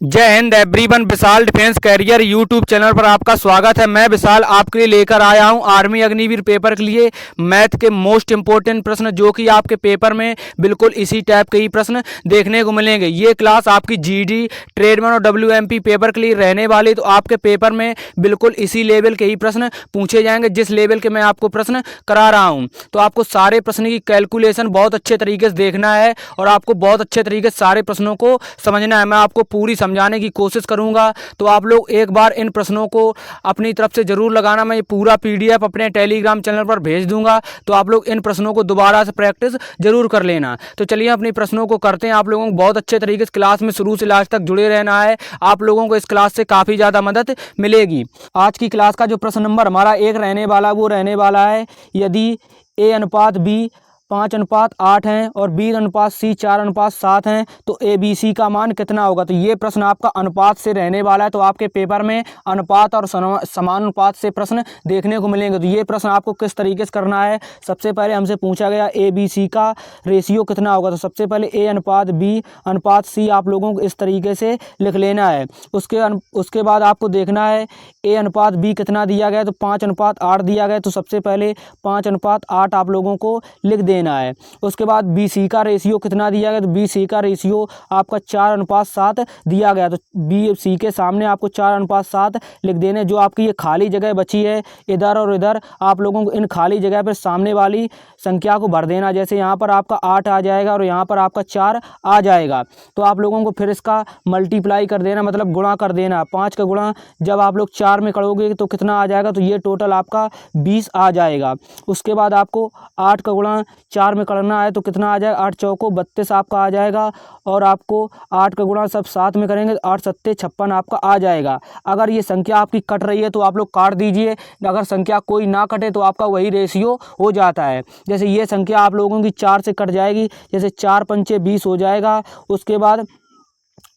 जय हिंद एवरीवन। विशाल defence career YouTube channel पर आपका स्वागत है। मैं विशाल आपके लिए लेकर आया हूं आर्मी अग्निवीर पेपर के लिए मैथ के मोस्ट इंपोर्टेंट प्रश्न, जो कि आपके पेपर में बिल्कुल इसी टाइप के ही प्रश्न देखने को मिलेंगे। ये क्लास आपकी जीडी, ट्रेडमैन और डब्ल्यूएमपी पेपर के लिए रहने वाली, तो आपके पेपर में बिल्कुल इसी लेवल के ही प्रश्न पूछे जाएंगे जिस लेवल के मैं आपको प्रश्न करा रहा हूँ। तो आपको सारे प्रश्न की कैलकुलेशन बहुत अच्छे तरीके से देखना है और आपको बहुत अच्छे तरीके से सारे प्रश्नों को समझना है। मैं आपको पूरी समझाने की कोशिश करूंगा, तो आप लोग एक बार इन प्रश्नों को अपनी तरफ से जरूर लगाना। मैं ये पूरा पीडीएफ अपने टेलीग्राम चैनल पर भेज दूंगा, तो आप लोग इन प्रश्नों को दोबारा से प्रैक्टिस जरूर कर लेना। तो चलिए अपने प्रश्नों को करते हैं। आप लोगों को बहुत अच्छे तरीके से क्लास में शुरू से लास्ट तक जुड़े रहना है। आप लोगों को इस क्लास से काफ़ी ज़्यादा मदद मिलेगी। आज की क्लास का जो प्रश्न नंबर हमारा एक रहने वाला वो रहने वाला है, यदि A/B 5:8 है और B/C 4:7 है तो ABC का मान कितना होगा। तो ये प्रश्न आपका अनुपात से रहने वाला है। तो आपके पेपर में अनुपात और समानुपात से प्रश्न देखने को मिलेंगे। तो ये प्रश्न आपको किस तरीके से करना है, सबसे पहले हमसे पूछा गया ABC का रेशियो कितना होगा। तो सबसे पहले A/B/C आप लोगों को इस तरीके से लिख लेना है। उसके बाद आपको देखना है A/B कितना दिया गया, तो 5:8 दिया गया। तो सबसे पहले 5:8 आप लोगों को लिख देना है। उसके बाद BC का रेशियो कितना दिया गया, तो BC का रेशियो आपका 4:7 दिया गया। तो BC के सामने आपको 4:7 लिख देने। जो आपकी ये खाली जगह बची है इधर और इधर, आप लोगों को इन खाली जगह पर सामने वाली संख्या को भर देना। जैसे यहाँ पर आपका 8 आ जाएगा और यहाँ पर आपका 4 आ जाएगा, तो आप लोगों को फिर इसका मल्टीप्लाई कर देना, मतलब गुणा कर देना। 5 का गुणा जब आप लोग 4 में करोगे तो कितना आ जाएगा, तो ये टोटल आपका 20 आ जाएगा। उसके बाद आपको 8 का गुणा 4 में करना है तो कितना आ जाएगा, 8 चौको 32 आपका आ जाएगा। और आपको 8 का गुणा सब साथ में करेंगे तो 8 सत्ते 56 आपका आ जाएगा। अगर ये संख्या आपकी कट रही है तो आप लोग काट दीजिए, अगर संख्या कोई ना कटे तो आपका वही रेशियो हो जाता है। जैसे ये संख्या आप लोगों की 4 से कट जाएगी, जैसे 4 पंचे 20 हो जाएगा। उसके बाद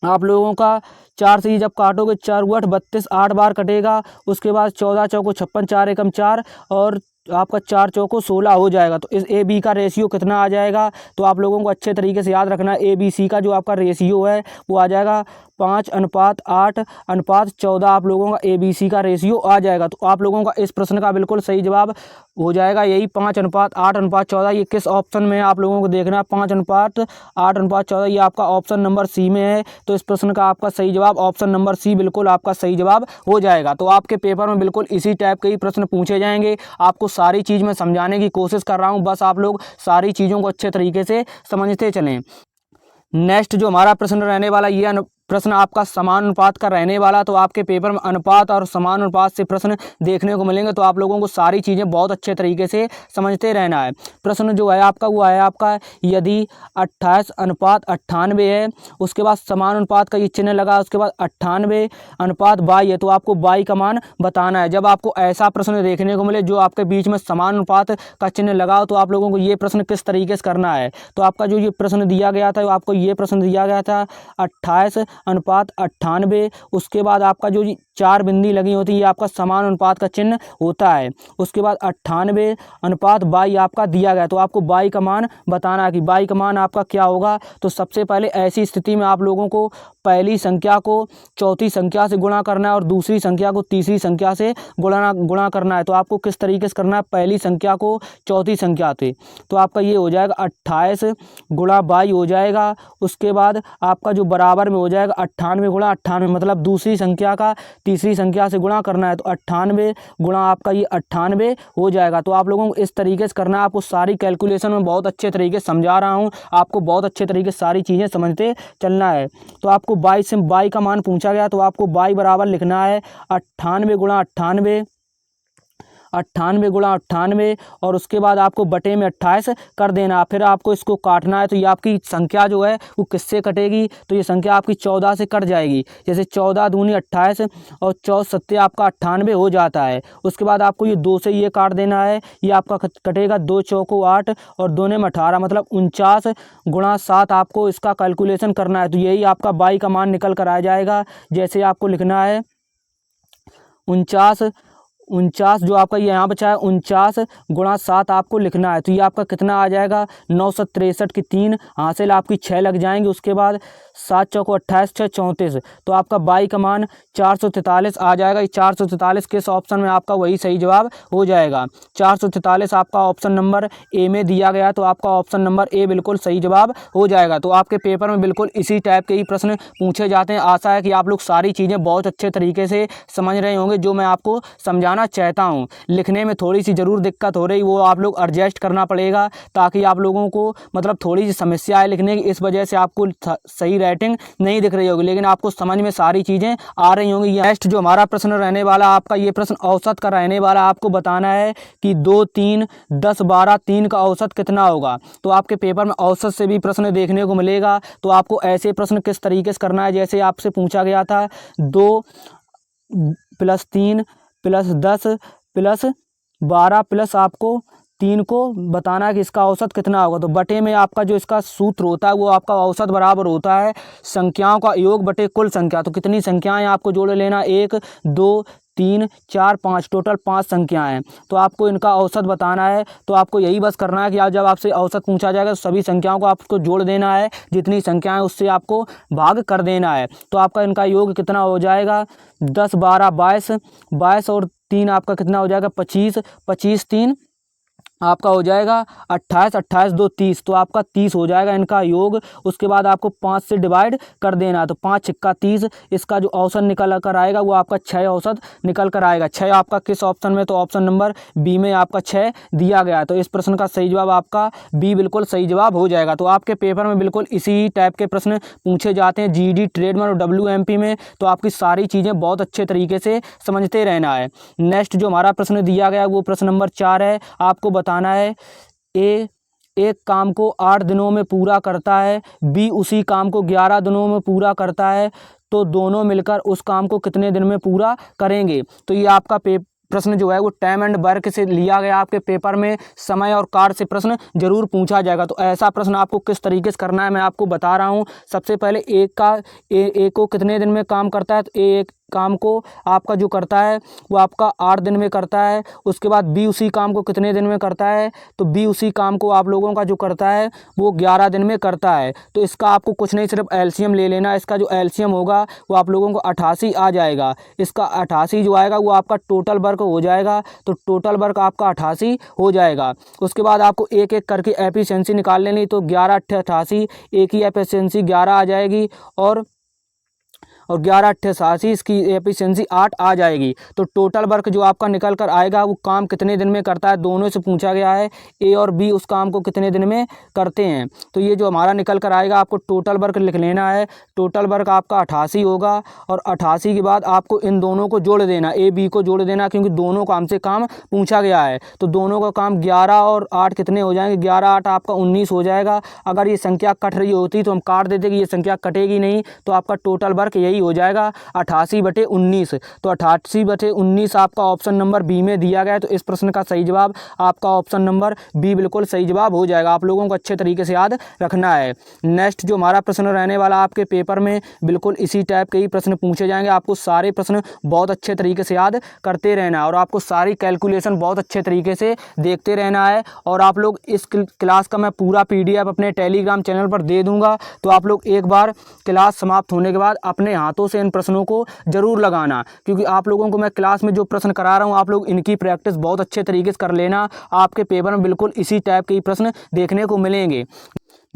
आप लोगों का 4 से ही जब काटोगे 4 8 32 8 बार कटेगा। उसके बाद 14 चौको 56 4 एकम 4 और आपका 4 चौको 16 हो जाएगा। तो इस AB का रेशियो कितना आ जाएगा, तो आप लोगों को अच्छे तरीके से याद रखना है। ABC का जो आपका रेशियो है वो आ जाएगा 5:8:14 आप लोगों का ABC का रेशियो आ जाएगा। तो आप लोगों का इस प्रश्न का बिल्कुल सही जवाब हो जाएगा यही 5:8:14। ये किस ऑप्शन में है आप लोगों को देखना है, 5:8:14 ये आपका ऑप्शन नंबर C में है। तो इस प्रश्न का आपका सही जवाब ऑप्शन नंबर C बिल्कुल आपका सही जवाब हो जाएगा। तो आपके पेपर में बिल्कुल इसी टाइप के ही प्रश्न पूछे जाएंगे। आपको सारी चीज़ मैं समझाने की कोशिश कर रहा हूँ, बस आप लोग सारी चीज़ों को अच्छे तरीके से समझते चलें। नेक्स्ट जो हमारा प्रश्न रहने वाला ये प्रश्न आपका समानुपात का रहने वाला। तो आपके पेपर में अनुपात और समानुपात से प्रश्न देखने को मिलेंगे। तो आप लोगों को सारी चीज़ें बहुत अच्छे तरीके से समझते रहना है। प्रश्न जो है आपका वो है आपका, यदि 28:98 है, उसके बाद समानुपात का ये चिन्ह लगा, उसके बाद 98:y है, तो आपको y का मान बताना है। जब आपको ऐसा प्रश्न देखने को मिले जो आपके बीच में समानुपात का चिन्ह लगा हो, तो आप लोगों को ये प्रश्न किस तरीके से करना है। तो आपका जो ये प्रश्न दिया गया था, आपको ये प्रश्न दिया गया था 28:98। उसके बाद आपका जो 4 बिंदी लगी होती है ये आपका समान अनुपात का चिन्ह होता है। उसके बाद 98:y आपका दिया गया, तो आपको y का मान बताना है कि y का मान आपका क्या होगा। तो सबसे पहले ऐसी स्थिति में आप लोगों को पहली संख्या को चौथी संख्या से गुणा करना है और दूसरी संख्या को तीसरी संख्या से गुणा करना है। तो आपको किस तरीके से करना है, पहली संख्या को चौथी संख्या से, तो आपका ये हो जाएगा 28 गुणा y हो जाएगा। उसके बाद आपका जो बराबर में हो जाएगा 98 गुणा 98, मतलब दूसरी संख्या का तीसरी संख्या से गुणा करना है। तो 98 गुणा आपका ये 98 हो जाएगा। तो आप लोगों को इस तरीके से करना है। आपको सारी कैलकुलेशन में बहुत अच्छे तरीके से समझा रहा हूँ, आपको बहुत अच्छे तरीके से सारी चीज़ें समझते चलना है। तो आपको y का मान पूछा गया, तो आपको y बराबर लिखना है 98 गुणा 98, 98 गुणा 98 और उसके बाद आपको बटे में 28 कर देना। फिर आपको इसको काटना है। तो ये आपकी संख्या जो है वो किससे कटेगी, तो ये संख्या आपकी 14 से कट जाएगी। जैसे 14 दूनी 28 और 14 सत्ते आपका 98 हो जाता है। उसके बाद आपको ये 2 से ये काट देना है, ये आपका कटेगा 2 चौको 8 और 2 में 18, मतलब 49 गुणा 7 आपको इसका कैलकुलेशन करना है। तो यही आपका y का मान निकल कर आ जाएगा। जैसे आपको लिखना है 49 49 जो आपका ये यहाँ बचा है 49 गुणा 7 आपको लिखना है। तो ये आपका कितना आ जाएगा 963 की 3 हासिल आपकी 6 लग जाएंगे। उसके बाद 7 चौको 28 6 34, तो आपका बाई का मान 443 आ जाएगा। ये 443 किस ऑप्शन में आपका वही सही जवाब हो जाएगा। 443 आपका ऑप्शन नंबर ए में दिया गया, तो आपका ऑप्शन नंबर ए बिल्कुल सही जवाब हो जाएगा। तो आपके पेपर में बिल्कुल इसी टाइप के ही प्रश्न पूछे जाते हैं। आशा है कि आप लोग सारी चीज़ें बहुत अच्छे तरीके से समझ रहे होंगे जो मैं आपको समझाना चाहता हूँ। लिखने में थोड़ी सी ज़रूर दिक्कत हो रही, वो आप लोग एडजस्ट करना पड़ेगा, ताकि आप लोगों को मतलब थोड़ी सी समस्या है लिखने की, इस वजह से आपको सही राइटिंग नहीं दिख रही होगी, लेकिन आपको समझ में सारी चीज़ें आ रही होंगी। नेक्स्ट जो हमारा प्रश्न रहने वाला आपका, ये प्रश्न औसत का रहने वाला, आपको बताना है कि 2 3 10 12 3 का औसत कितना होगा। तो आपके पेपर में औसत से भी प्रश्न देखने को मिलेगा। तो आपको ऐसे प्रश्न किस तरीके से करना है, जैसे आपसे पूछा गया था 2 + 3 + 10 + 12 प्लस आपको 3 को बताना है कि इसका औसत कितना होगा। तो बटे में आपका जो इसका सूत्र होता है वो आपका औसत बराबर होता है संख्याओं का योग बटे कुल संख्या। तो कितनी संख्याएं आपको जोड़ लेना, 1 2 3 4 5, टोटल 5 संख्याएं हैं। तो आपको इनका औसत बताना है। तो आपको यही बस करना है कि आप जब आपसे औसत पूछा जाएगा तो सभी संख्याओं को आपको जोड़ देना है, जितनी संख्याएं उससे आपको भाग कर देना है। तो आपका इनका योग कितना हो जाएगा, 10 12 22, 22 और 3 आपका कितना हो जाएगा 25, 25 3 आपका हो जाएगा 28, 28 2 30, तो आपका 30 हो जाएगा इनका योग। उसके बाद आपको 5 से डिवाइड कर देना है, तो 5 छिक्का 30, इसका जो औसत निकल कर आएगा वो आपका 6 औसत निकल कर आएगा। 6 आपका किस ऑप्शन में, तो ऑप्शन नंबर बी में आपका 6 दिया गया है। तो इस प्रश्न का सही जवाब आपका बी बिल्कुल सही जवाब हो जाएगा। तो आपके पेपर में बिल्कुल इसी टाइप के प्रश्न पूछे जाते हैं जीडी, ट्रेडमैन और WMP में। तो आपकी सारी चीज़ें बहुत अच्छे तरीके से समझते रहना है। नेक्स्ट जो हमारा प्रश्न दिया गया वो प्रश्न नंबर 4 है। आपको बताना है ए एक काम को 8 दिनों में पूरा करता है, बी उसी काम को 11 दिनों में पूरा करता है, तो दोनों मिलकर उस काम को कितने दिन में पूरा करेंगे। तो ये आपका प्रश्न जो है वो टाइम एंड वर्क से लिया गया। आपके पेपर में समय और कार्य से प्रश्न जरूर पूछा जाएगा। तो ऐसा प्रश्न आपको किस तरीके से करना है मैं आपको बता रहा हूँ। सबसे पहले ए को कितने दिन में काम करता है, तो एक काम को आपका जो करता है वो आपका 8 दिन में करता है। उसके बाद बी उसी काम को कितने दिन में करता है, तो बी उसी काम को आप लोगों का जो करता है वो 11 दिन में करता है। तो इसका आपको कुछ नहीं, सिर्फ एलसीएम ले लेना। इसका जो एलसीएम होगा वो आप लोगों को 88 आ जाएगा। इसका 88 जो आएगा वो आपका टोटल वर्क हो जाएगा। तो टोटल वर्क आपका 88 हो जाएगा। उसके बाद आपको एक एक करके एफिशिएंसी निकाल लेनी। तो 11 × 88, एक ही एफिशिएंसी 11 आ जाएगी, और 11 × 88 इसकी एफिशिएंसी 8 आ जाएगी। तो टोटल वर्क जो आपका निकल कर आएगा वो काम कितने दिन में करता है, दोनों से पूछा गया है। ए और बी उस काम को कितने दिन में करते हैं। तो ये जो हमारा निकल कर आएगा आपको टोटल वर्क लिख लेना है। टोटल वर्क आपका 88 होगा, और 88 के बाद आपको इन दोनों को जोड़ देना, ए बी को जोड़ देना, क्योंकि दोनों काम से काम पूछा गया है। तो दोनों का काम 11 और 8 कितने हो जाएंगे, 11 8 आपका 19 हो जाएगा। अगर ये संख्या कट रही होती तो हम काट देते कि ये संख्या कटेगी नहीं। तो आपका टोटल वर्क यही हो जाएगा 88/19। तो 88/19 आपका ऑप्शन नंबर बी में दिया गया है। तो इस प्रश्न का सही जवाब आपका ऑप्शन नंबर बी बिल्कुल सही जवाब हो जाएगा। आप लोगों को अच्छे तरीके से याद रखना है। नेक्स्ट जो हमारा प्रश्न रहने वाला आपके पेपर में बिल्कुल इसी टाइप के ही प्रश्न पूछे जाएंगे। आपको सारे प्रश्न बहुत अच्छे तरीके से याद करते रहना है, और आपको सारी कैलकुलेशन बहुत अच्छे तरीके से देखते रहना है। और आप लोग इस क्लास का मैं पूरा PDF अपने टेलीग्राम चैनल पर दे दूंगा। तो आप लोग एक बार क्लास समाप्त होने के बाद अपने हाथों से इन प्रश्नों को जरूर लगाना, क्योंकि आप लोगों को मैं क्लास में जो प्रश्न करा रहा हूँ आप लोग इनकी प्रैक्टिस बहुत अच्छे तरीके से कर लेना। आपके पेपर में बिल्कुल इसी टाइप के ही प्रश्न देखने को मिलेंगे।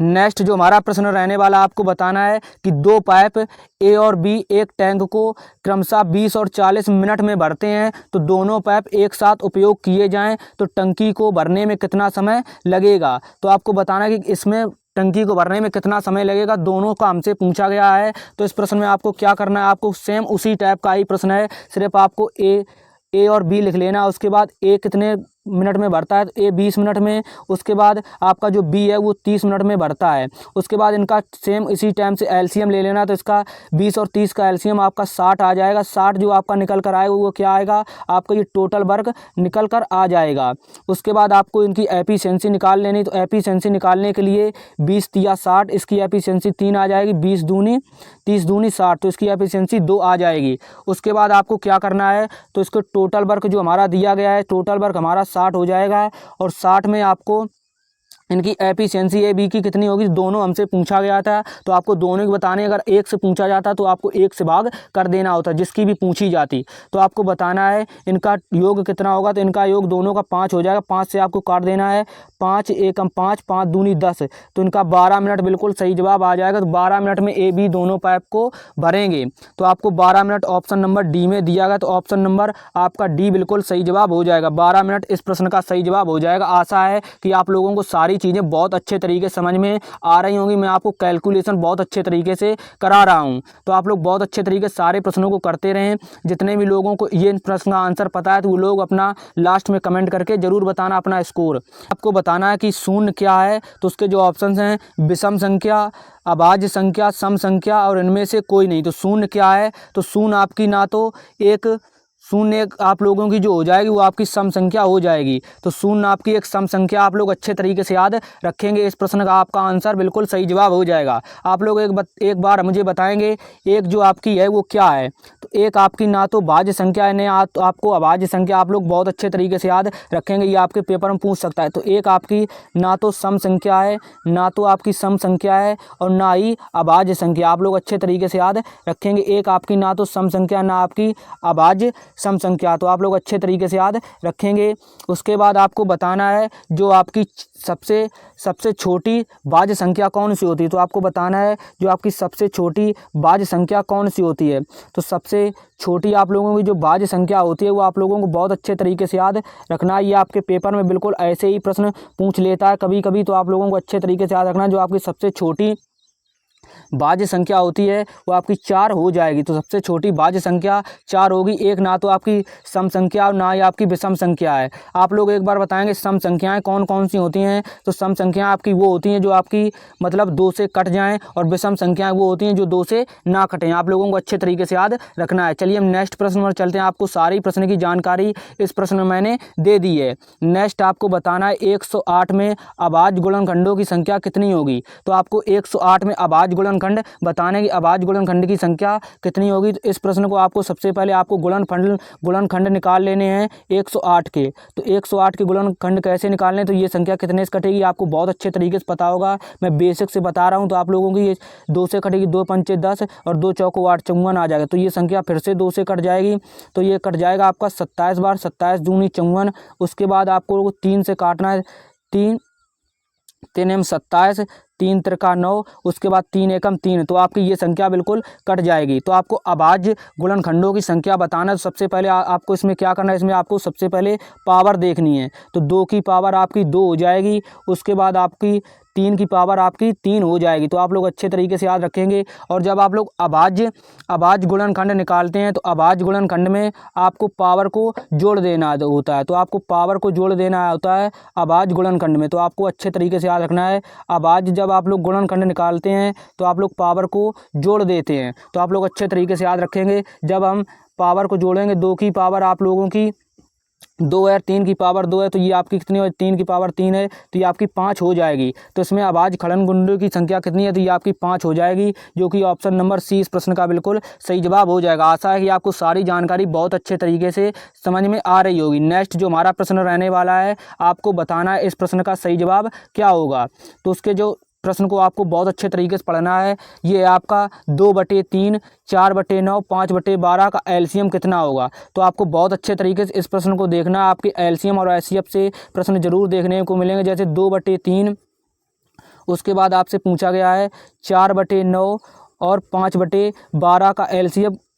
नेक्स्ट जो हमारा प्रश्न रहने वाला आपको बताना है कि 2 पाइप ए और बी एक टैंक को क्रमशः 20 और 40 मिनट में भरते हैं। तो दोनों पाइप एक साथ उपयोग किए जाएं तो टंकी को भरने में कितना समय लगेगा। तो आपको बताना है कि इसमें टंकी को भरने में कितना समय लगेगा, दोनों का हमसे पूछा गया है। तो इस प्रश्न में आपको क्या करना है, आपको सेम उसी टाइप का ही प्रश्न है, सिर्फ आपको ए और बी लिख लेना। उसके बाद ए कितने मिनट में भरता है, तो ए 20 मिनट में, उसके बाद आपका जो बी है वो 30 मिनट में भरता है। उसके बाद इनका सेम इसी टाइम से एलसीएम ले लेना, तो इसका 20 और 30 का एलसीएम आपका 60 आ जाएगा। 60 जो आपका निकल कर आएगा वो क्या आएगा, आपका ये टोटल वर्क निकल कर आ जाएगा। उसके बाद आपको इनकी एफिशिएंसी निकाल लेनी, तो एफिशिएंसी निकालने के लिए 20 तिया 60, इसकी एफिशिएंसी 3 आ जाएगी, 20 दूनी 30 दूनी 60, तो इसकी एफिशिएंसी 2 आ जाएगी। उसके बाद आपको क्या करना है, तो इसको टोटल वर्क जो हमारा दिया गया है, टोटल वर्क हमारा 60 हो जाएगा, और 60 में आपको इनकी एफिशिएंसी ए बी की कितनी होगी, दोनों हमसे पूछा गया था, तो आपको दोनों की बताने, अगर एक से पूछा जाता तो आपको एक से भाग कर देना होता, जिसकी भी पूछी जाती। तो आपको बताना है इनका योग कितना होगा, तो इनका योग दोनों का 5 हो जाएगा, 5 से आपको काट देना है, 5 एकम 5, 5 दूनी 10, तो इनका 12 मिनट बिल्कुल सही जवाब आ जाएगा। तो 12 मिनट में ए बी दोनों पाइप को भरेंगे, तो आपको 12 मिनट ऑप्शन नंबर डी में दिया गया, तो ऑप्शन नंबर आपका डी बिल्कुल सही जवाब हो जाएगा। 12 मिनट इस प्रश्न का सही जवाब हो जाएगा। आशा है कि आप लोगों को सारी चीज़ें बहुत अच्छे तरीके से समझ में आ रही होंगी। मैं आपको कैलकुलेशन बहुत अच्छे तरीके से करा रहा हूं, तो आप लोग बहुत अच्छे तरीके से सारे प्रश्नों को करते रहें। जितने भी लोगों को ये प्रश्न का आंसर पता है, तो वो लोग अपना लास्ट में कमेंट करके जरूर बताना अपना स्कोर। आपको बताना है कि शून्य क्या है, तो उसके जो ऑप्शन हैं, विषम संख्या, अभाज्य संख्या, सम संख्या और इनमें से कोई नहीं। तो शून्य क्या है, तो शून्य आपकी ना तो एक शून्य आप लोगों की जो हो जाएगी वो आपकी सम संख्या हो जाएगी। तो शून्य आपकी एक सम संख्या, आप लोग अच्छे तरीके से याद रखेंगे। इस प्रश्न का आपका आंसर बिल्कुल सही जवाब हो जाएगा। आप लोग एक बार मुझे बताएंगे एक जो आपकी है वो क्या है। तो एक आपकी ना तो भाज्य संख्या है, ना तो आपको अभाज्य संख्या, आप लोग बहुत अच्छे तरीके से याद रखेंगे, ये आपके पेपर में पूछ सकता है। तो एक आपकी ना तो सम संख्या है, ना तो आपकी सम संख्या है, और ना ही अभाज्य संख्या, आप लोग अच्छे तरीके से याद रखेंगे। एक आपकी ना तो सम संख्या, ना आपकी अभाज्य सम संख्या, तो आप लोग अच्छे तरीके से याद रखेंगे। उसके बाद आपको बताना है जो आपकी सबसे छोटी भाज्य संख्या कौन सी होती है, तो आपको बताना है जो आपकी सबसे छोटी भाज्य संख्या कौन सी होती है। तो सबसे छोटी आप लोगों की जो भाज्य संख्या होती है वो आप लोगों को बहुत अच्छे तरीके से याद रखना है। ये आपके पेपर में बिल्कुल ऐसे ही प्रश्न पूछ लेता है कभी कभी, तो आप लोगों को अच्छे तरीके से याद रखना है। जो आपकी सबसे छोटी भाज्य संख्या होती है वो आपकी 4 हो जाएगी। तो सबसे छोटी भाज्य संख्या 4 होगी। एक ना तो आपकी सम संख्या और ना ही आपकी विषम संख्या है। आप लोग एक बार बताएंगे सम संख्याएं कौन कौन सी होती हैं। तो सम संख्याएं आपकी वो होती हैं जो आपकी मतलब 2 से कट जाएं, और विषम संख्याएं वो होती हैं जो 2 से ना कटें। आप लोगों को अच्छे तरीके से याद रखना है। चलिए हम नेक्स्ट प्रश्न पर चलते हैं। आपको सारी प्रश्न की जानकारी इस प्रश्न में मैंने दे दी है। नेक्स्ट आपको बताना है 108 में अभाज्य गुणनखंडों की संख्या कितनी होगी। तो आपको 108 में अभाज्य गुणनखंड बताने की अभाज्य गुणनखंड की संख्या कितनी होगी। तो इस प्रश्न को आपको सबसे पहले आपको गुणनखंड निकाल लेने हैं 108 के। तो 108 के गुणनखंड कैसे निकालने, तो ये संख्या कितने से कटेगी आपको बहुत अच्छे तरीके से पता होगा। मैं बेसिक से बता रहा हूँ। तो आप लोगों की ये 2 से कटेगी, 2 पंचे 10 और 2 चौको 8, 54 आ जाएगा। तो ये संख्या फिर से 2 से कट जाएगी, तो ये कट जाएगा आपका 27 बार, 27 दूनी 54। उसके बाद आपको 3 से काटना है, 3 एम 27, 3 त्रिका 9, उसके बाद 3 एकम 3, तो आपकी ये संख्या बिल्कुल कट जाएगी। तो आपको अभाज्य गुणनखंडों की संख्या बताना है। तो सबसे पहले आपको इसमें क्या करना है, इसमें आपको सबसे पहले पावर देखनी है। तो 2 की पावर आपकी 2 हो जाएगी, उसके बाद आपकी 3 की पावर आपकी 3 हो जाएगी। तो आप लोग अच्छे तरीके से याद रखेंगे। और जब आप लोग अभाज्य गुणनखंड निकालते हैं, तो अभाज्य गुणनखंड में आपको पावर को जोड़ देना होता है। तो आपको पावर को जोड़ देना होता है अभाज्य गुणनखंड में। तो आपको अच्छे तरीके से याद रखना है। अभाज्य जब आप लोग गुणनखंड निकालते हैं तो आप लोग पावर को जोड़ देते हैं। तो आप लोग अच्छे तरीके से याद रखेंगे। जब हम पावर को जोड़ेंगे, 2 की पावर आप लोगों की 2 है, 3 की पावर 2 है, तो ये आपकी कितनी हो, 3 की पावर 3 है, तो ये आपकी 5 हो जाएगी। तो इसमें अभाज्य गुणनखंडों की संख्या कितनी है, तो ये आपकी 5 हो जाएगी, जो कि ऑप्शन नंबर सी इस प्रश्न का बिल्कुल सही जवाब हो जाएगा। आशा है कि आपको सारी जानकारी बहुत अच्छे तरीके से समझ में आ रही होगी। नेक्स्ट जो हमारा प्रश्न रहने वाला है, आपको बताना है इस प्रश्न का सही जवाब क्या होगा। तो उसके जो प्रश्न को आपको बहुत अच्छे तरीके से पढ़ना है। ये आपका 2/3, 4/9, 5/12 का एलसीएम कितना होगा। तो आपको बहुत अच्छे तरीके से इस प्रश्न को देखना है। आपके एलसीएम और एचसीएफ से प्रश्न जरूर देखने को मिलेंगे। जैसे 2/3, उसके बाद आपसे पूछा गया है 4/9 और 5/12 का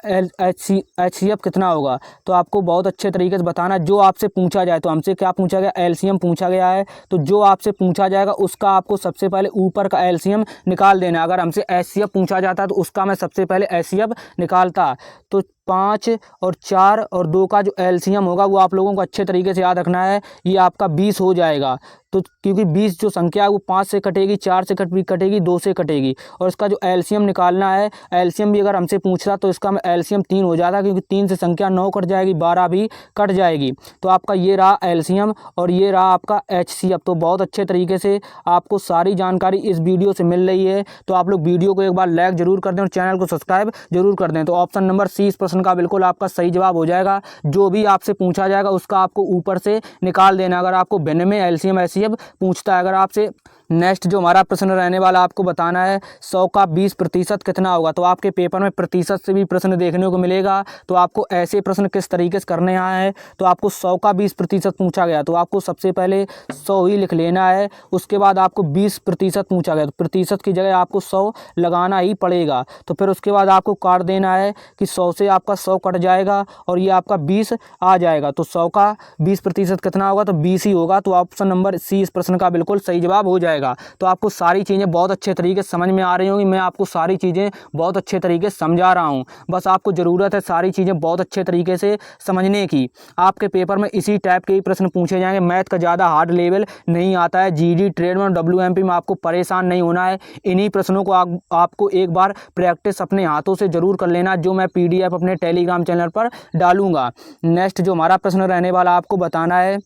एचसीएफ कितना होगा। तो आपको बहुत अच्छे तरीके से बताना जो आपसे पूछा जाए। तो हमसे क्या पूछा गया, एलसीएम पूछा गया है। तो जो आपसे पूछा जाएगा उसका आपको सबसे पहले ऊपर का एलसीएम निकाल देना। अगर हमसे एचसीएफ पूछा जाता तो उसका मैं सबसे पहले एचसीएफ निकालता। तो 5 और 4 और 2 का जो एलसीएम होगा वो आप लोगों को अच्छे तरीके से याद रखना है, ये आपका 20 हो जाएगा। तो क्योंकि 20 जो संख्या है वो 5 से कटेगी, 4 से कटेगी, 2 से कटेगी, और इसका जो एलसीएम निकालना है, एलसीएम भी अगर हमसे पूछ रहा तो इसका एलसीएम 3 हो जाता, क्योंकि 3 से संख्या 9 कट जाएगी, 12 भी कट जाएगी। तो आपका ये रहा एलसीएम और ये रहा आपका एचसीएफ। तो बहुत अच्छे तरीके से आपको सारी जानकारी इस वीडियो से मिल रही है। तो आप लोग वीडियो को एक बार लाइक जरूर कर दें और चैनल को सब्सक्राइब जरूर कर दें। तो ऑप्शन नंबर सी इस प्रश्न का बिल्कुल आपका सही जवाब हो जाएगा। जो भी आपसे पूछा जाएगा उसका आपको ऊपर से निकाल देना, अगर आपको भिन्न में एलसीएम एचसीएफ पूछता है। अगर आपसे नेक्स्ट जो हमारा प्रश्न रहने वाला, आपको बताना है 100 का 20% कितना होगा। तो आपके पेपर में प्रतिशत से भी प्रश्न देखने को मिलेगा। तो आपको ऐसे प्रश्न किस तरीके से करने आए हैं, तो आपको 100 का 20% पूछा गया तो आपको सबसे पहले 100 ही लिख लेना है। उसके बाद आपको 20% पूछा गया तो प्रतिशत की जगह आपको 100 लगाना ही पड़ेगा। तो फिर उसके बाद आपको काट देना है कि 100 से आपका 100 कट जाएगा और ये आपका 20 आ जाएगा। तो 100 का 20% कितना होगा, तो 20 ही होगा। तो ऑप्शन नंबर सी इस प्रश्न का बिल्कुल सही जवाब हो जाएगा। तो आपको सारी चीज़ें बहुत अच्छे तरीके से समझ में आ रही होंगी। मैं आपको सारी चीज़ें बहुत अच्छे तरीके से समझा रहा हूँ, बस आपको ज़रूरत है सारी चीज़ें बहुत अच्छे तरीके से समझने की। आपके पेपर में इसी टाइप के ही प्रश्न पूछे जाएंगे। मैथ का ज़्यादा हार्ड लेवल नहीं आता है। जीडी, ट्रेड में, डब्ल्यूएमपी में आपको परेशान नहीं होना है। इन्हीं प्रश्नों को आपको एक बार प्रैक्टिस अपने हाथों से ज़रूर कर लेना, जो मैं PDF अपने टेलीग्राम चैनल पर डालूंगा। नेक्स्ट जो हमारा प्रश्न रहने वाला, आपको बताना है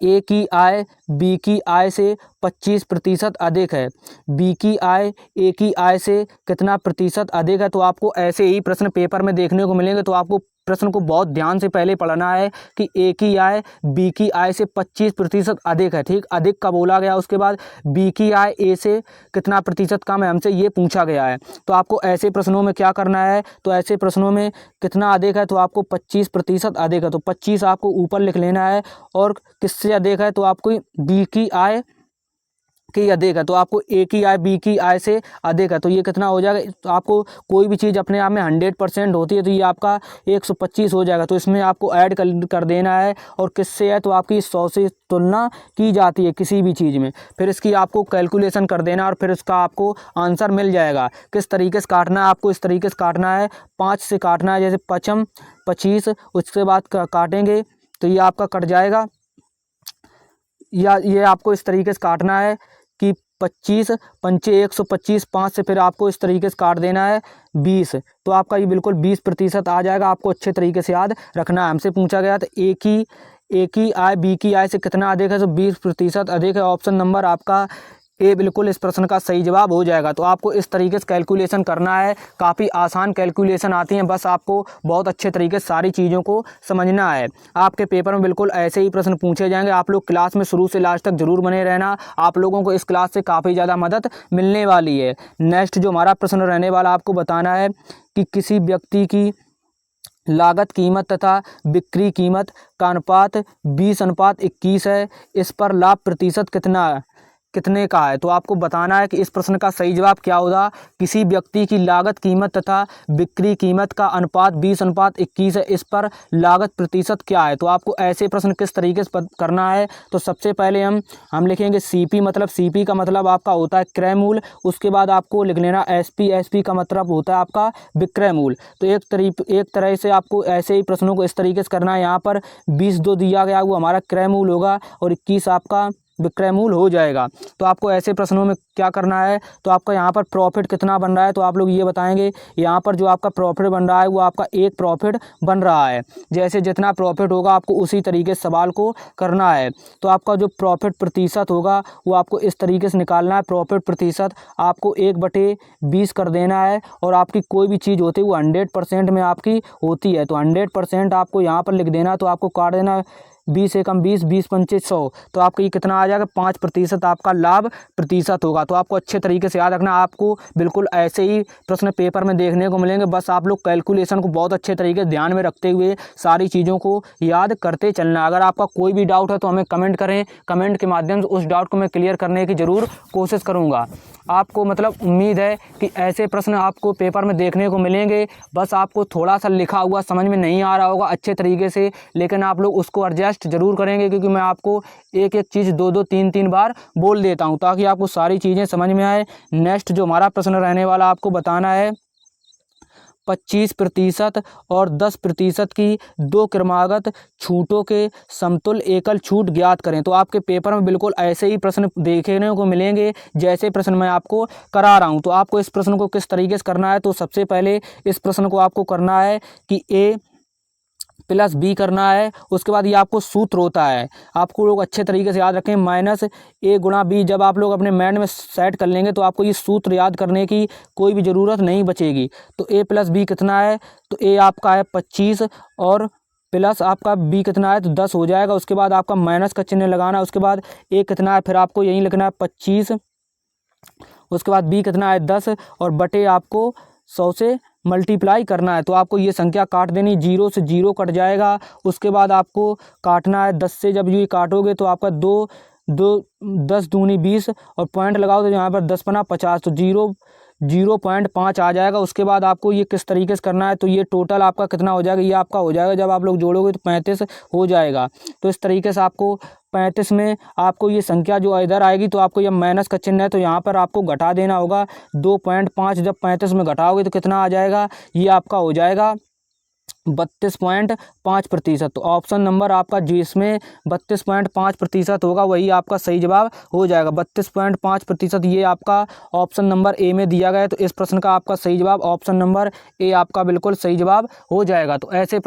ए की आय बी की आय से 25% अधिक है। बी की आय ए की आय से कितना प्रतिशत अधिक है। तो आपको ऐसे ही प्रश्न पेपर में देखने को मिलेंगे। तो आपको प्रश्न को बहुत ध्यान से पहले पढ़ना है कि ए की आय बी की आय से 25% अधिक है। ठीक, अधिक का बोला गया, उसके बाद बी की आय ए से कितना प्रतिशत कम है, हमसे ये पूछा गया है। तो आपको ऐसे प्रश्नों में क्या करना है, तो ऐसे प्रश्नों में कितना अधिक है, तो आपको 25% अधिक है। तो 25 आपको ऊपर लिख लेना है। और किससे अधिक है, तो आपको बी की आय की अधिक है। तो आपको ए की आय बी की आय से अधिक है। तो ये कितना हो जाएगा, तो आपको कोई भी चीज़ अपने आप में 100% होती है, तो ये आपका 125 हो जाएगा। तो इसमें आपको ऐड कर देना है। और किससे है, तो आपकी 100 से तुलना की जाती है किसी भी चीज़ में। फिर इसकी आपको कैलकुलेशन कर देना और फिर इसका आपको आंसर मिल जाएगा। किस तरीके से काटना है, आपको इस तरीके से काटना है, 5 से काटना है, जैसे 55 25, उसके बाद काटेंगे तो ये आपका कट जाएगा। या ये आपको इस तरीके से काटना है कि 25 पंचे 125, 5 से फिर आपको इस तरीके से काट देना है 20। तो आपका ये बिल्कुल 20% आ जाएगा। आपको अच्छे तरीके से याद रखना है। हमसे पूछा गया तो ए की आय बी की आय से कितना अधिक है, तो 20% अधिक है। ऑप्शन नंबर आपका ए बिल्कुल इस प्रश्न का सही जवाब हो जाएगा। तो आपको इस तरीके से कैलकुलेशन करना है। काफ़ी आसान कैलकुलेशन आती हैं, बस आपको बहुत अच्छे तरीके से सारी चीज़ों को समझना है। आपके पेपर में बिल्कुल ऐसे ही प्रश्न पूछे जाएंगे। आप लोग क्लास में शुरू से लास्ट तक जरूर बने रहना। आप लोगों को इस क्लास से काफ़ी ज़्यादा मदद मिलने वाली है। नेक्स्ट जो हमारा प्रश्न रहने वाला, आपको बताना है कि किसी व्यक्ति की लागत कीमत तथा बिक्री कीमत का अनुपात 20:21 है। इस पर लाभ प्रतिशत कितने का है। तो आपको बताना है कि इस प्रश्न का सही जवाब क्या होगा। किसी व्यक्ति की लागत कीमत तथा बिक्री कीमत का अनुपात 20:21 है, इस पर लागत प्रतिशत क्या है। तो आपको ऐसे प्रश्न किस तरीके से करना है, तो सबसे पहले हम लिखेंगे सीपी, मतलब सीपी का मतलब आपका होता है क्रय मूल्य। उसके बाद आपको लिख लेना एसपी का मतलब होता है आपका विक्रय मूल्य। तो एक तरह से आपको ऐसे ही प्रश्नों को इस तरीके से करना है। यहाँ पर 20 जो दिया गया वो हमारा क्रय मूल्य होगा और 21 आपका विक्रय मूल्य हो जाएगा। तो आपको ऐसे प्रश्नों में क्या करना है, तो आपका यहाँ पर प्रॉफिट कितना बन रहा है, तो आप लोग ये बताएंगे यहाँ पर जो आपका प्रॉफिट बन रहा है वो आपका एक प्रॉफिट बन रहा है। जैसे जितना प्रॉफिट होगा आपको उसी तरीके से सवाल को करना है। तो आपका जो प्रॉफिट प्रतिशत होगा वो आपको इस तरीके से निकालना है। प्रॉफिट प्रतिशत आपको 1/20 कर देना है। और आपकी कोई भी चीज़ होती है वो 100% में आपकी होती है। तो 100% आपको यहाँ पर लिख देना। तो आपको काट देना 20 एकम 20, 20 पंचे 100। तो आपका ये कितना आ जाएगा, 5% आपका लाभ प्रतिशत होगा। तो आपको अच्छे तरीके से याद रखना। आपको बिल्कुल ऐसे ही प्रश्न पेपर में देखने को मिलेंगे। बस आप लोग कैलकुलेशन को बहुत अच्छे तरीके से ध्यान में रखते हुए सारी चीज़ों को याद करते चलना। अगर आपका कोई भी डाउट है तो हमें कमेंट करें। कमेंट के माध्यम से उस डाउट को मैं क्लियर करने की ज़रूर कोशिश करूँगा। आपको मतलब उम्मीद है कि ऐसे प्रश्न आपको पेपर में देखने को मिलेंगे। बस आपको थोड़ा सा लिखा हुआ समझ में नहीं आ रहा होगा अच्छे तरीके से, लेकिन आप लोग उसको एडजस्ट जरूर करेंगे, क्योंकि मैं आपको एक एक चीज़ 2-2 3-3 बार बोल देता हूं ताकि आपको सारी चीज़ें समझ में आए। नेक्स्ट जो हमारा प्रश्न रहने वाला, आपको बताना है 25% और 10% की दो क्रमागत छूटों के समतुल्य एकल छूट ज्ञात करें। तो आपके पेपर में बिल्कुल ऐसे ही प्रश्न देखने को मिलेंगे जैसे प्रश्न मैं आपको करा रहा हूं। तो आपको इस प्रश्न को किस तरीके से करना है, तो सबसे पहले इस प्रश्न को आपको करना है कि a प्लस बी करना है। उसके बाद ये आपको सूत्र होता है, आपको लोग अच्छे तरीके से याद रखें, माइनस ए गुणा बी। जब आप लोग अपने माइंड में सेट कर लेंगे तो आपको ये सूत्र याद करने की कोई भी ज़रूरत नहीं बचेगी। तो ए प्लस बी कितना है, तो ए आपका है 25 और प्लस आपका बी कितना है तो 10 हो जाएगा। उसके बाद आपका माइनस का चिन्ह लगाना है। उसके बाद ए कितना है, फिर आपको यहीं लिखना है 25, उसके बाद बी कितना है 10 और बटे आपको 100 से मल्टीप्लाई करना है। तो आपको ये संख्या काट देनी, 0 से 0 कट जाएगा। उसके बाद आपको काटना है 10 से, जब ये काटोगे तो आपका 10 दूनी 20 और पॉइंट लगाओ तो यहाँ पर 10 पना 50, तो 0.5 आ जाएगा। उसके बाद आपको ये किस तरीके से करना है, तो ये टोटल आपका कितना हो जाएगा, ये आपका हो जाएगा जब आप लोग जोड़ोगे तो 35 हो जाएगा। तो इस तरीके से आपको 35 में आपको ये संख्या जो इधर आएगी तो आपको ये माइनस का चिन्ह है तो यहाँ पर आपको घटा देना होगा 2.5। जब 35 में घटाओगे तो कितना आ जाएगा, ये आपका हो जाएगा 32.5%। तो ऑप्शन नंबर आपका जिसमें 32.5% होगा वही आपका सही जवाब हो जाएगा। 32.5% ये आपका ऑप्शन नंबर ए में दिया गया है। तो इस प्रश्न का आपका सही जवाब ऑप्शन नंबर ए आपका बिल्कुल सही जवाब हो जाएगा। तो ऐसे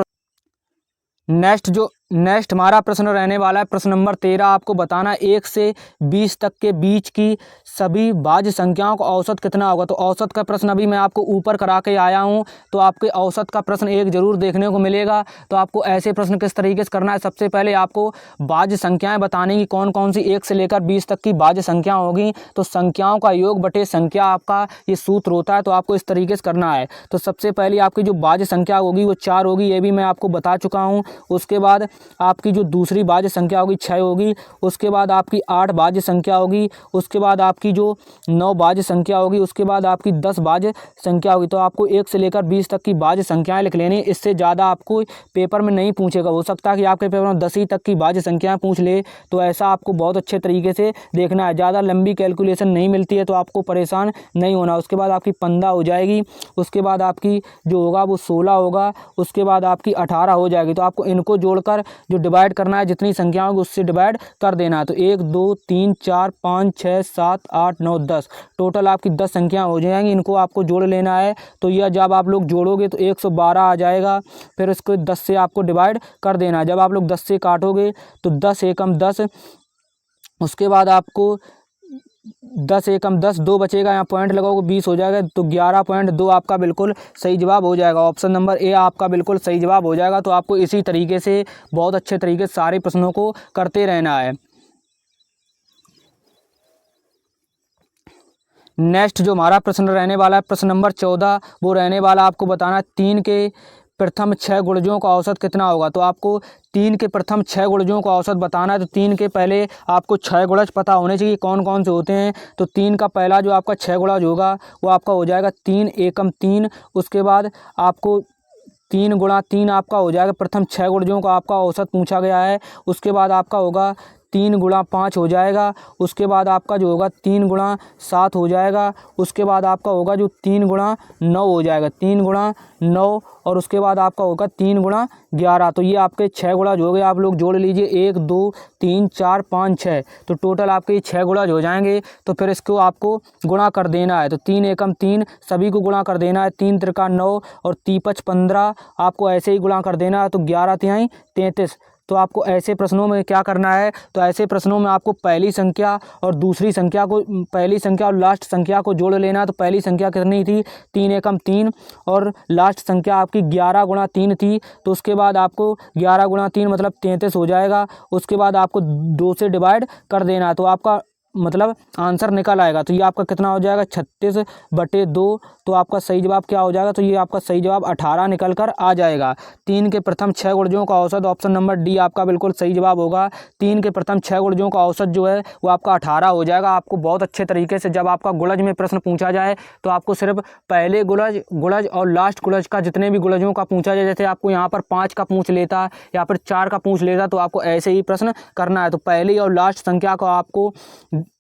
नेक्स्ट हमारा प्रश्न रहने वाला है प्रश्न नंबर 13। आपको बताना 1 से 20 तक के बीच की सभी भाज्य संख्याओं का औसत कितना होगा। तो औसत का प्रश्न अभी मैं आपको ऊपर करा के आया हूं, तो आपके औसत का प्रश्न एक जरूर देखने को मिलेगा। तो आपको ऐसे प्रश्न किस तरीके से करना है, सबसे पहले आपको भाज्य संख्याएं बताने की कौन कौन सी 1 से लेकर 20 तक की भाज्य संख्या होगी। तो संख्याओं का योग बटे संख्या आपका ये सूत्र होता है। तो आपको इस तरीके से करना है। तो सबसे पहले आपकी जो भाज्य संख्या होगी वो 4 होगी, ये भी मैं आपको बता चुका हूँ। उसके बाद आपकी जो दूसरी भाज्य संख्या होगी 6 होगी। उसके बाद आपकी 8 भाज्य संख्या होगी। उसके बाद आपकी जो 9 भाज्य संख्या होगी। उसके बाद आपकी 10 भाज्य संख्या होगी। तो आपको 1 से लेकर 20 तक की भाज्य संख्याएं लिख लेनी। इससे ज़्यादा आपको पेपर में नहीं पूछेगा, हो सकता है कि आपके पेपर में 10 ही तक की भाज्य संख्याएं पूछ ले। तो ऐसा आपको बहुत अच्छे तरीके से देखना है, ज़्यादा लंबी कैलकुलेशन नहीं मिलती है तो आपको परेशान नहीं होना। उसके बाद आपकी 15 हो जाएगी। उसके बाद आपकी जो होगा वो 16 होगा। उसके बाद आपकी 18 हो जाएगी। तो आपको इनको जोड़कर जो डिवाइड करना है, जितनी संख्या होगी उससे डिवाइड कर देना है। तो 1 2 3 4 5 6 7 8 9 10 टोटल आपकी 10 संख्या हो जाएंगी। इनको आपको जोड़ लेना है। तो यह जब आप लोग जोड़ोगे तो 112 आ जाएगा। फिर इसको 10 से आपको डिवाइड कर देना है। जब आप लोग 10 से काटोगे तो 10 एकम 10, उसके बाद आपको 10 एकम 10, 2 बचेगा, यहाँ पॉइंट लगाओगे 20 हो जाएगा। तो 11.2 आपका बिल्कुल सही जवाब हो जाएगा। ऑप्शन नंबर ए आपका बिल्कुल सही जवाब हो जाएगा। तो आपको इसी तरीके से बहुत अच्छे तरीके से सारे प्रश्नों को करते रहना है। नेक्स्ट जो हमारा प्रश्न रहने वाला है प्रश्न नंबर 14, वो रहने वाला आपको बताना 3 के प्रथम 6 गुणजों का औसत कितना होगा। तो आपको 3 के प्रथम 6 गुणजों का औसत बताना है। तो 3 के पहले आपको 6 गुणज पता होने चाहिए कौन कौन से होते हैं। तो 3 का पहला जो आपका 6 गुणज होगा वो आपका हो जाएगा 3 एकम 3। उसके बाद आपको 3 गुणा 3 आपका हो जाएगा, प्रथम 6 गुणजों का आपका औसत पूछा गया है। उसके बाद आपका होगा 3 गुणा 5 हो जाएगा। उसके बाद आपका जो होगा 3 गुणा 7 हो जाएगा। उसके बाद आपका होगा जो 3 गुणा 9 हो जाएगा, 3 गुणा 9। और उसके बाद आपका होगा 3 गुणा 11। तो ये आपके 6 गुणज हो गए। आप लोग जोड़ लीजिए 1 2 3 4 5 6। तो टोटल आपके 6 गुणज हो जाएंगे। तो फिर इसको आपको गुणा कर देना है। तो 3 एकम 3 सभी को गुणा कर देना है। 3 त्रिका 9 और 3 5 15 आपको ऐसे ही गुणा कर देना है। तो 11 तिहाई 33। तो आपको ऐसे प्रश्नों में क्या करना है, तो ऐसे प्रश्नों में आपको पहली संख्या और दूसरी संख्या को, पहली संख्या और लास्ट संख्या को जोड़ लेना। तो पहली संख्या कितनी थी, 3 एकम 3 और लास्ट संख्या आपकी 11 गुणा 3 थी। तो उसके बाद आपको 11 गुणा 3 मतलब 33 हो जाएगा। उसके बाद आपको 2 से डिवाइड कर देना है। तो आपका मतलब आंसर निकल आएगा। तो ये आपका कितना हो जाएगा 36/2। तो आपका सही जवाब क्या हो जाएगा, तो ये आपका सही जवाब 18 निकल कर आ जाएगा। 3 के प्रथम 6 गुणजों का औसत ऑप्शन नंबर डी आपका बिल्कुल सही जवाब होगा। 3 के प्रथम 6 गुणजों का औसत जो है वो आपका 18 हो जाएगा। आपको बहुत अच्छे तरीके से जब आपका गुणज में प्रश्न पूछा जाए तो आपको सिर्फ पहले गुणज और लास्ट गुणज का जितने भी गुणजों का पूछा जाए, जैसे आपको यहाँ पर 5 का पूछ लेता या फिर 4 का पूछ लेता, तो आपको ऐसे ही प्रश्न करना है। तो पहली और लास्ट संख्या को आपको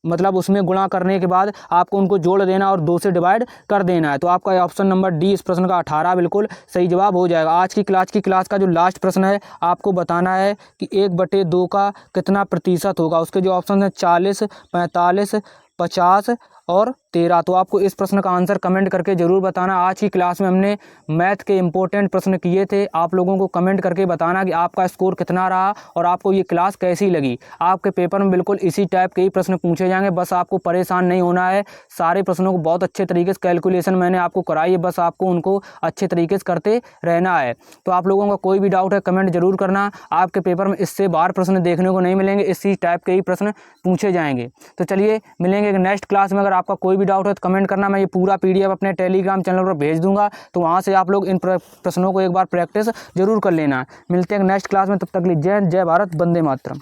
मतलब उसमें गुणा करने के बाद आपको उनको जोड़ देना और 2 से डिवाइड कर देना है। तो आपका ऑप्शन नंबर डी इस प्रश्न का 18 बिल्कुल सही जवाब हो जाएगा। आज की क्लास का जो लास्ट प्रश्न है, आपको बताना है कि 1/2 का कितना प्रतिशत होगा। उसके जो ऑप्शन है 40, 45, 50 और 13। तो आपको इस प्रश्न का आंसर कमेंट करके ज़रूर बताना। आज की क्लास में हमने मैथ के इंपॉर्टेंट प्रश्न किए थे। आप लोगों को कमेंट करके बताना कि आपका स्कोर कितना रहा और आपको ये क्लास कैसी लगी। आपके पेपर में बिल्कुल इसी टाइप के ही प्रश्न पूछे जाएंगे, बस आपको परेशान नहीं होना है। सारे प्रश्नों को बहुत अच्छे तरीके से कैलकुलेशन मैंने आपको कराई है, बस आपको उनको अच्छे तरीके से करते रहना है। तो आप लोगों का कोई भी डाउट है कमेंट जरूर करना। आपके पेपर में इससे बाहर प्रश्न देखने को नहीं मिलेंगे, इसी टाइप के ही प्रश्न पूछे जाएंगे। तो चलिए मिलेंगे नेक्स्ट क्लास में। अगर आपका कोई भी डाउट है तो कमेंट करना, मैं ये पूरा PDF अपने टेलीग्राम चैनल पर भेज दूंगा, तो वहाँ से आप लोग इन प्रश्नों को एक बार प्रैक्टिस जरूर कर लेना। मिलते हैं नेक्स्ट क्लास में, तब तक के लिए जय हिंद, जय भारत, वंदे मातरम।